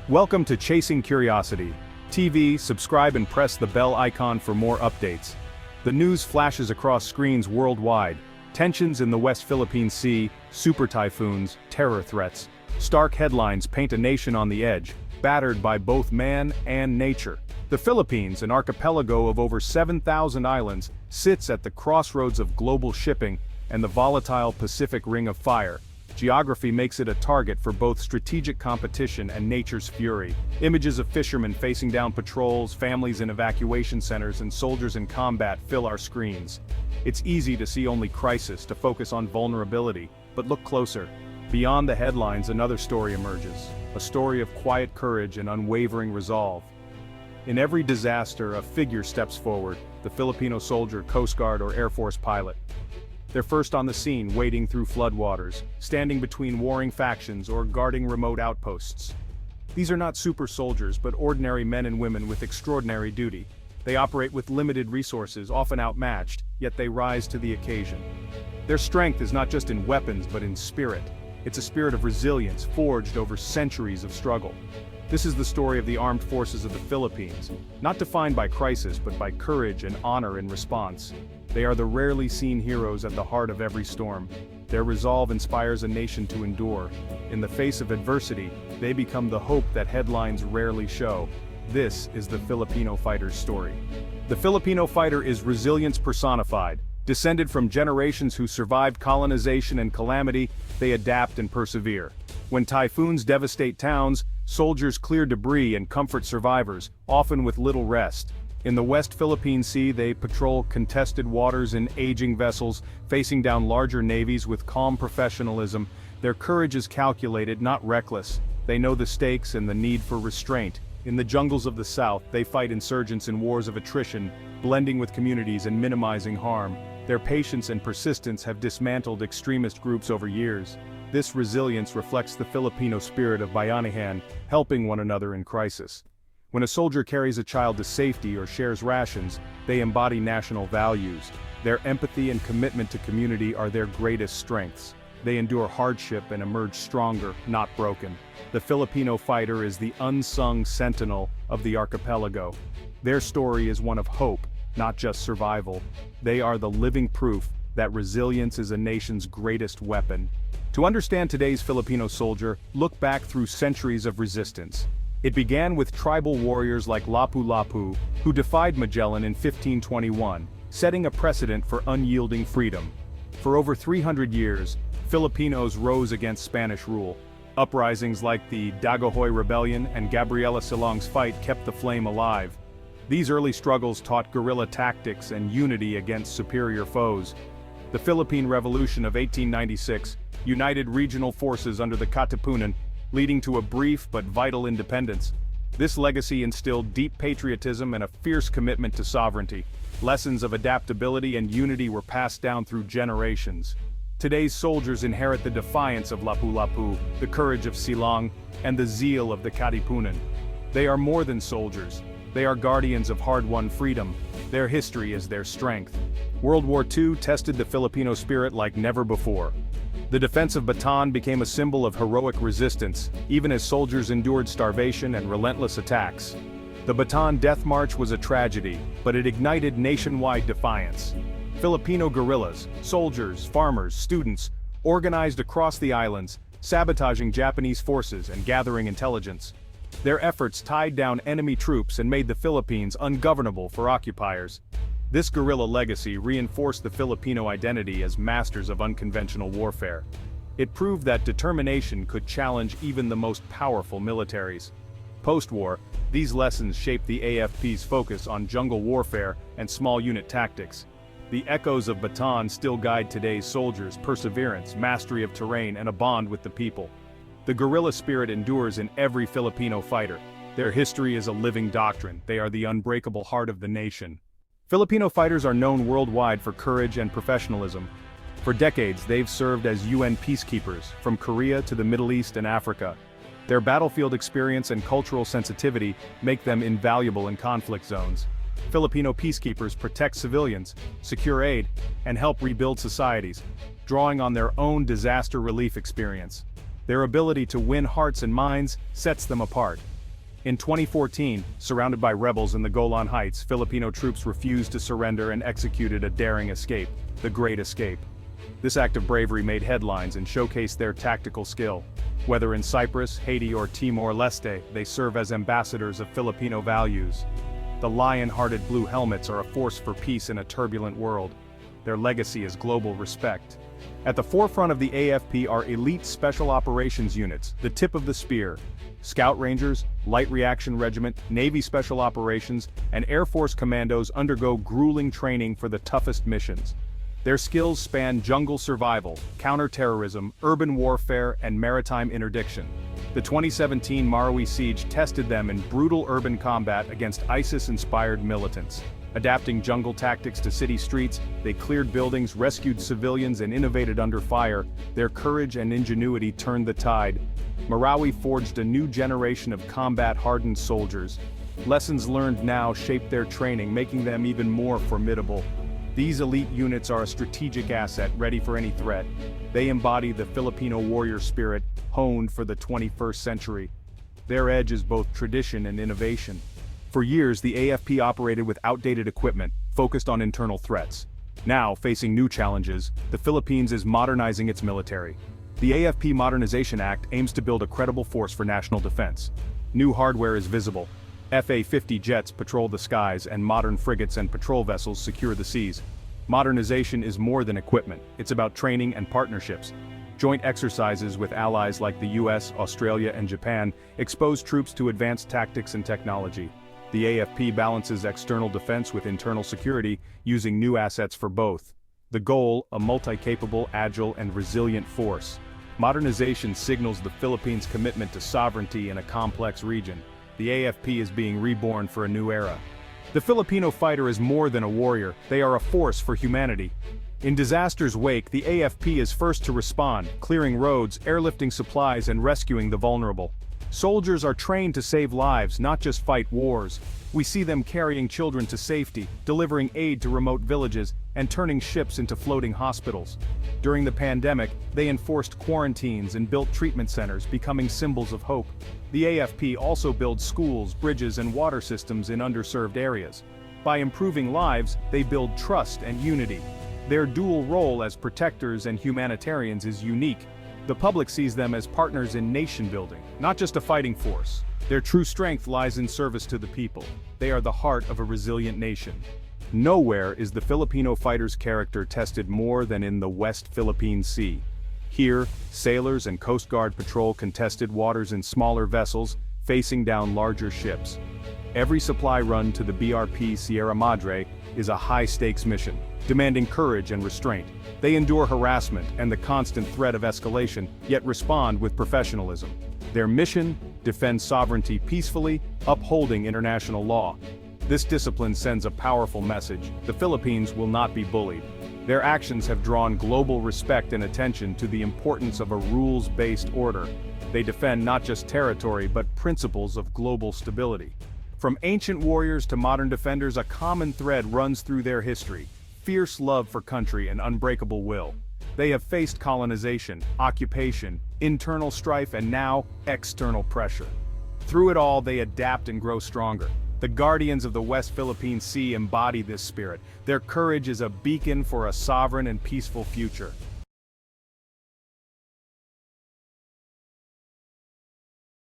Welcome to Chasing Curiosity. TV, subscribe and press the bell icon for more updates. The news flashes across screens worldwide. Tensions in the West Philippine Sea, super typhoons, terror threats. Stark headlines paint a nation on the edge, battered by both man and nature. The Philippines, an archipelago of over 7,000 islands, sits at the crossroads of global shipping and the volatile Pacific Ring of Fire. Geography makes it a target for both strategic competition and nature's fury. Images of fishermen facing down patrols, families in evacuation centers, and soldiers in combat fill our screens. It's easy to see only crisis, to focus on vulnerability, but look closer. Beyond the headlines, another story emerges, a story of quiet courage and unwavering resolve. In every disaster, a figure steps forward, the Filipino soldier, Coast Guard, or Air Force pilot. They're first on the scene, wading through floodwaters, standing between warring factions, or guarding remote outposts. These are not super soldiers, but ordinary men and women with extraordinary duty. They operate with limited resources, often outmatched, yet they rise to the occasion. Their strength is not just in weapons, but in spirit. It's a spirit of resilience, forged over centuries of struggle. This is the story of the armed forces of the Philippines, not defined by crisis, but by courage and honor in response. They are the rarely seen heroes at the heart of every storm. Their resolve inspires a nation to endure. In the face of adversity, they become the hope that headlines rarely show. This is the Filipino fighter's story. The Filipino fighter is resilience personified. Descended from generations who survived colonization and calamity, they adapt and persevere. When typhoons devastate towns, soldiers clear debris and comfort survivors, often with little rest. In the West Philippine Sea, they patrol contested waters in aging vessels, facing down larger navies with calm professionalism. Their courage is calculated, not reckless. They know the stakes and the need for restraint. In the jungles of the South, they fight insurgents in wars of attrition, blending with communities and minimizing harm. Their patience and persistence have dismantled extremist groups over years. This resilience reflects the Filipino spirit of bayanihan, helping one another in crisis. When a soldier carries a child to safety or shares rations, they embody national values. Their empathy and commitment to community are their greatest strengths. They endure hardship and emerge stronger, not broken. The Filipino fighter is the unsung sentinel of the archipelago. Their story is one of hope, not just survival. They are the living proof that resilience is a nation's greatest weapon. To understand today's Filipino soldier, look back through centuries of resistance. It began with tribal warriors like Lapu-Lapu, who defied Magellan in 1521, setting a precedent for unyielding freedom. For over 300 years, Filipinos rose against Spanish rule. Uprisings like the Dagohoy Rebellion and Gabriela Silong's fight kept the flame alive. These early struggles taught guerrilla tactics and unity against superior foes. The Philippine Revolution of 1896 united regional forces under the Katipunan, leading to a brief but vital independence. This legacy instilled deep patriotism and a fierce commitment to sovereignty. Lessons of adaptability and unity were passed down through generations. Today's soldiers inherit the defiance of Lapu-Lapu, the courage of Silong, and the zeal of the Katipunan. They are more than soldiers. They are guardians of hard-won freedom. Their history is their strength. World War II tested the Filipino spirit like never before. The defense of Bataan became a symbol of heroic resistance, even as soldiers endured starvation and relentless attacks. The Bataan Death March was a tragedy, but it ignited nationwide defiance. Filipino guerrillas, soldiers, farmers, students, organized across the islands, sabotaging Japanese forces and gathering intelligence. Their efforts tied down enemy troops and made the Philippines ungovernable for occupiers. This guerrilla legacy reinforced the Filipino identity as masters of unconventional warfare. It proved that determination could challenge even the most powerful militaries. Post-war, these lessons shaped the AFP's focus on jungle warfare and small unit tactics. The echoes of Bataan still guide today's soldiers' perseverance, mastery of terrain, and a bond with the people. The guerrilla spirit endures in every Filipino fighter. Their history is a living doctrine. They are the unbreakable heart of the nation. Filipino fighters are known worldwide for courage and professionalism. For decades, they've served as UN peacekeepers, from Korea to the Middle East and Africa. Their battlefield experience and cultural sensitivity make them invaluable in conflict zones. Filipino peacekeepers protect civilians, secure aid, and help rebuild societies, drawing on their own disaster relief experience. Their ability to win hearts and minds sets them apart. In 2014, surrounded by rebels in the Golan Heights, Filipino troops refused to surrender and executed a daring escape, the Great Escape. This act of bravery made headlines and showcased their tactical skill. Whether in Cyprus, Haiti, or Timor-Leste, they serve as ambassadors of Filipino values. The lion-hearted blue helmets are a force for peace in a turbulent world. Their legacy is global respect. At the forefront of the AFP are elite special operations units, the tip of the spear. Scout Rangers, Light Reaction Regiment, Navy Special Operations, and Air Force Commandos undergo grueling training for the toughest missions. Their skills span jungle survival, counter-terrorism, urban warfare, and maritime interdiction. The 2017 Marawi siege tested them in brutal urban combat against ISIS-inspired militants. Adapting jungle tactics to city streets, they cleared buildings, rescued civilians, and innovated under fire. Their courage and ingenuity turned the tide. Marawi forged a new generation of combat-hardened soldiers. Lessons learned now shape their training, making them even more formidable. These elite units are a strategic asset, ready for any threat. They embody the Filipino warrior spirit, honed for the 21st century. Their edge is both tradition and innovation. For years, the AFP operated with outdated equipment, focused on internal threats. Now, facing new challenges, the Philippines is modernizing its military. The AFP Modernization Act aims to build a credible force for national defense. New hardware is visible. FA-50 jets patrol the skies, and modern frigates and patrol vessels secure the seas. Modernization is more than equipment, it's about training and partnerships. Joint exercises with allies like the US, Australia, and Japan expose troops to advanced tactics and technology. The AFP balances external defense with internal security, using new assets for both. The goal, a multi-capable, agile, and resilient force. Modernization signals the Philippines' commitment to sovereignty in a complex region. The AFP is being reborn for a new era. The Filipino fighter is more than a warrior, they are a force for humanity. In disaster's wake, the AFP is first to respond, clearing roads, airlifting supplies, and rescuing the vulnerable. Soldiers are trained to save lives, not just fight wars. We see them carrying children to safety, delivering aid to remote villages, and turning ships into floating hospitals. During the pandemic, they enforced quarantines and built treatment centers, becoming symbols of hope. The AFP also builds schools, bridges, and water systems in underserved areas. By improving lives, they build trust and unity. Their dual role as protectors and humanitarians is unique. The public sees them as partners in nation building, not just a fighting force. Their true strength lies in service to the people. They are the heart of a resilient nation. Nowhere is the Filipino fighter's character tested more than in the West Philippine Sea. Here, sailors and Coast Guard patrol contested waters in smaller vessels, facing down larger ships. Every supply run to the BRP Sierra Madre is a high-stakes mission, demanding courage and restraint. They endure harassment and the constant threat of escalation, yet respond with professionalism. Their mission: defend sovereignty peacefully, upholding international law. This discipline sends a powerful message: the Philippines will not be bullied. Their actions have drawn global respect and attention to the importance of a rules-based order. They defend not just territory but principles of global stability. From ancient warriors to modern defenders, a common thread runs through their history: fierce love for country and unbreakable will. They have faced colonization, occupation, internal strife, and now, external pressure. Through it all, they adapt and grow stronger. The guardians of the West Philippine Sea embody this spirit. Their courage is a beacon for a sovereign and peaceful future.